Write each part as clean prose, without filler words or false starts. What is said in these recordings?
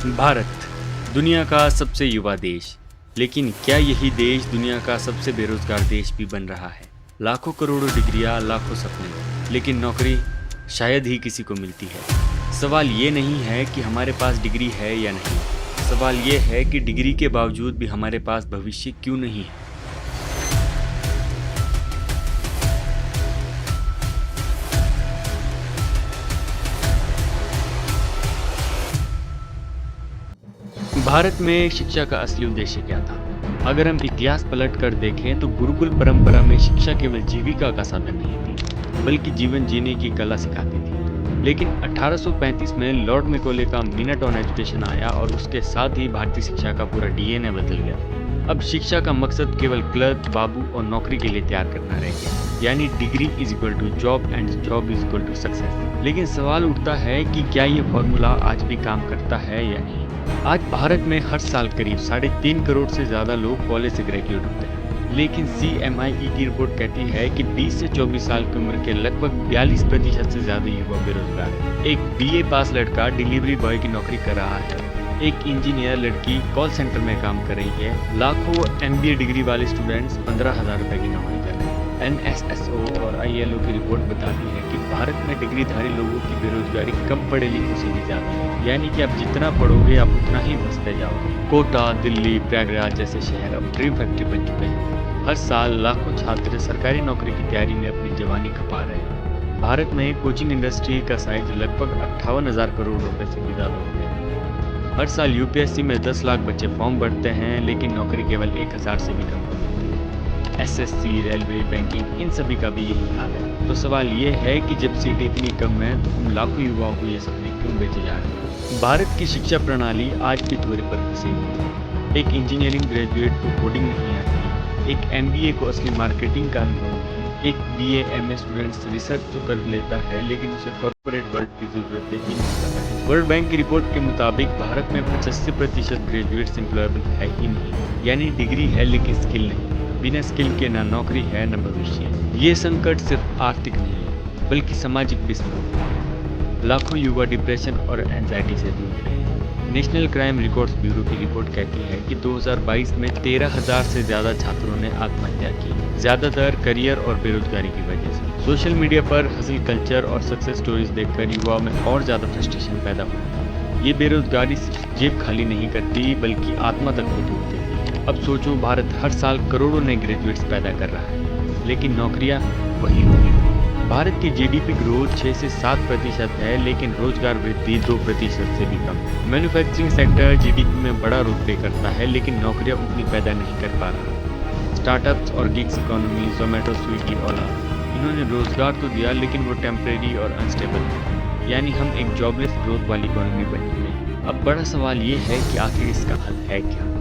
भारत दुनिया का सबसे युवा देश, लेकिन क्या यही देश दुनिया का सबसे बेरोजगार देश भी बन रहा है? लाखों करोड़ों डिग्रियां, लाखों सपने, लेकिन नौकरी शायद ही किसी को मिलती है। सवाल ये नहीं है कि हमारे पास डिग्री है या नहीं, सवाल ये है कि डिग्री के बावजूद भी हमारे पास भविष्य क्यों नहीं है। भारत में शिक्षा का असली उद्देश्य क्या था? अगर हम इतिहास पलट कर देखें तो गुरुकुल परंपरा में शिक्षा केवल जीविका का साधन नहीं थी, बल्कि जीवन जीने की कला सिखाती थी। लेकिन 1835 में लॉर्ड मैकॉले का मिनट ऑन एजुकेशन आया और उसके साथ ही भारतीय शिक्षा का पूरा डीएनए बदल गया। अब शिक्षा का मकसद केवल क्लर्क, बाबू और नौकरी के लिए तैयार करना रह गया, यानी degree is equal to job and job is equal to success. लेकिन सवाल उठता है कि क्या ये फॉर्मूला आज भी काम करता है या नहीं। आज भारत में हर साल करीब 3.5 करोड़ से ज़्यादा लोग कॉलेज से ग्रेजुएट होते हैं, लेकिन CMIE की रिपोर्ट कहती है कि 20 से 24 साल की उम्र के लगभग 42% से ज़्यादा युवा बेरोजगार हैं। एक BA पास लड़का डिलीवरी बॉय की नौकरी कर रहा है, एक इंजीनियर लड़की कॉल सेंटर में काम कर रही है, लाखों MBA डिग्री वाले स्टूडेंट्स 15,000 रुपए की नौकरी कर रहे हैं। NSSO और ILO की रिपोर्ट बताती है कि भारत में डिग्रीधारी लोगों की बेरोजगारी कम पढ़े लिखों से भी ज़्यादा है, यानी कि आप जितना पढ़ोगे आप उतना ही फंसते जाओगे। कोटा, दिल्ली, प्रयागराज जैसे शहर अब ड्रीम फैक्ट्री बन चुके हैं। हर साल लाखों छात्र सरकारी नौकरी की तैयारी में अपनी जवानी खपा रहे हैं। भारत में कोचिंग इंडस्ट्री का साइज लगभग 58,000 करोड़ रुपए से भी ज़्यादा हो गया। हर साल UPSC में 10 लाख बच्चे फॉर्म भरते हैं, लेकिन नौकरी केवल 1,000 से भी कम होती है। SSC, रेलवे, बैंकिंग, इन सभी का भी यही हाल है। तो सवाल ये है कि जब सीटें इतनी कम हैं तो हम लाखों युवाओं को ये सपने क्यों बेचे जा रहे हैं? भारत की शिक्षा प्रणाली आज भी थोड़े पर फंसी हुई है। एक इंजीनियरिंग ग्रेजुएट को कोडिंग नहीं आती, एक MBA को असली मार्केटिंग का अनुभव नहीं, एक BA MA स्टूडेंट रिसर्च तो कर लेता है लेकिन उसे कॉर्पोरेट वर्ल्ड की जरूरत ही नहीं पता है। वर्ल्ड बैंक की रिपोर्ट के मुताबिक भारत में 85% ग्रेजुएट्स एम्प्लॉयबल है ही नहीं, यानी डिग्री है लेकिन स्किल नहीं। बिना स्किल के ना नौकरी है न भविष्य। ये संकट सिर्फ आर्थिक नहीं है बल्कि सामाजिक भी है। लाखों युवा डिप्रेशन और एंजाइटी से जूझ रहे हैं। नेशनल क्राइम रिकॉर्ड्स ब्यूरो की रिपोर्ट कहती है कि 2022 में 13,000 से ज़्यादा छात्रों ने आत्महत्या की, ज़्यादातर करियर और बेरोजगारी की वजह से। सोशल मीडिया पर हसल कल्चर और सक्सेस स्टोरीज देखकर युवाओं में और ज़्यादा फ्रस्ट्रेशन पैदा होता है। ये बेरोजगारी सिर्फ जेब खाली नहीं करती बल्कि आत्मा तक भी तोड़ देती है। अब सोचो, भारत हर साल करोड़ों नए ग्रेजुएट्स पैदा कर रहा है, लेकिन नौकरियां वही होगी। भारत की GDP ग्रोथ 6 से 7% है, लेकिन रोजगार वृद्धि 2% से भी कम। मैन्युफैक्चरिंग सेक्टर GDP में बड़ा रोल प्ले करता है, लेकिन नौकरियां उतनी पैदा नहीं कर पा रहा। स्टार्टअप्स और गिग्स इकोनॉमी, जोमेटो, स्विगी, ओला, इन्होंने रोजगार तो दिया लेकिन वो टेम्परेरी और अनस्टेबल है, यानी हम एक जॉबलेस ग्रोथ वाली इकोनॉमी बन गए। अब बड़ा सवाल ये है कि आखिर इसका हल है क्या?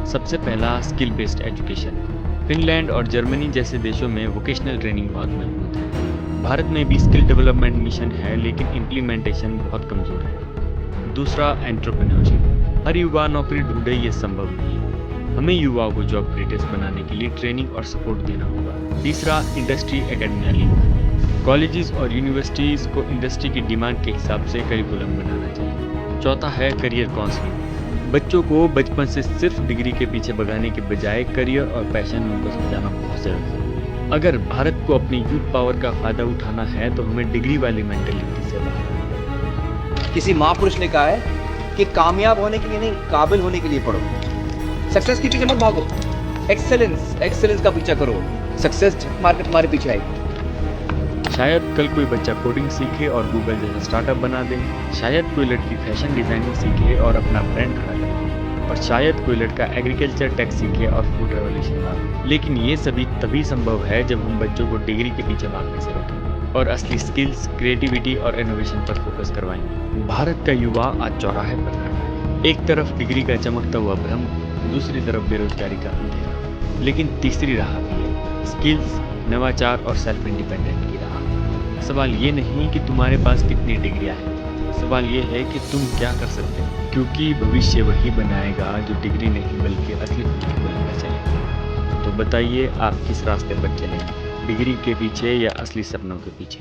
सबसे पहला, स्किल बेस्ड एजुकेशन। फिनलैंड और जर्मनी जैसे देशों में वोकेशनल ट्रेनिंग बहुत मजबूत है। भारत में भी स्किल डेवलपमेंट मिशन है, लेकिन इम्प्लीमेंटेशन बहुत कमज़ोर है। दूसरा, एंटरप्रेन्योरशिप। हर युवा नौकरी ढूंढे ये संभव नहीं है। हमें युवाओं को जॉब क्रिएटर्स बनाने के लिए ट्रेनिंग और सपोर्ट देना होगा। तीसरा, इंडस्ट्री एकेडमिया लिंक। कॉलेजेस और यूनिवर्सिटीज़ को इंडस्ट्री की डिमांड के हिसाब से करिकुलम बनाना चाहिए। चौथा है करियर काउंसलिंग। बच्चों को बचपन से सिर्फ डिग्री के पीछे भगाने के बजाय करियर और पैशन उनको समझाना बहुत जरूरी है। अगर भारत को अपनी यूथ पावर का फायदा उठाना है तो हमें डिग्री वाली मेंटेलिटी से बाहर। किसी महापुरुष ने कहा है कि कामयाब होने के लिए नहीं, काबिल होने के लिए पढ़ो। सक्सेस के पीछे मत भागो, एक्सेलेंस का पीछा करो। सक्सेस मार्केट तुम्हारे पीछे आएगी। शायद कल कोई बच्चा कोडिंग सीखे और गूगल जैसा स्टार्टअप बना दे, शायद कोई लड़की फैशन डिजाइनिंग सीखे और अपना ब्रांड खड़ा करे, और शायद कोई लड़का एग्रीकल्चर टेक सीखे और फूड रेवोल्यूशन लाए। लेकिन ये सभी तभी संभव है जब हम बच्चों को डिग्री के पीछे भागने से रोकें और असली स्किल्स, क्रिएटिविटी और इनोवेशन पर फोकस करवाएंगे। भारत का युवा आज चौराहे पर खड़ा है। एक तरफ डिग्री का चमकता हुआ भ्रम, दूसरी तरफ बेरोजगारी का अंधेरा, लेकिन तीसरी राह भी है, स्किल्स, नवाचार और सेल्फ इंडिपेंडेंट की राह। सवाल ये नहीं कि तुम्हारे पास कितनी डिग्रियां हैं, सवाल ये है कि तुम क्या कर सकते हो, क्योंकि भविष्य वही बनाएगा जो डिग्री नहीं बल्कि असली खुशी को लेकर चलेगा। तो बताइए, आप किस रास्ते पर चलेंगे, डिग्री के पीछे या असली सपनों के पीछे?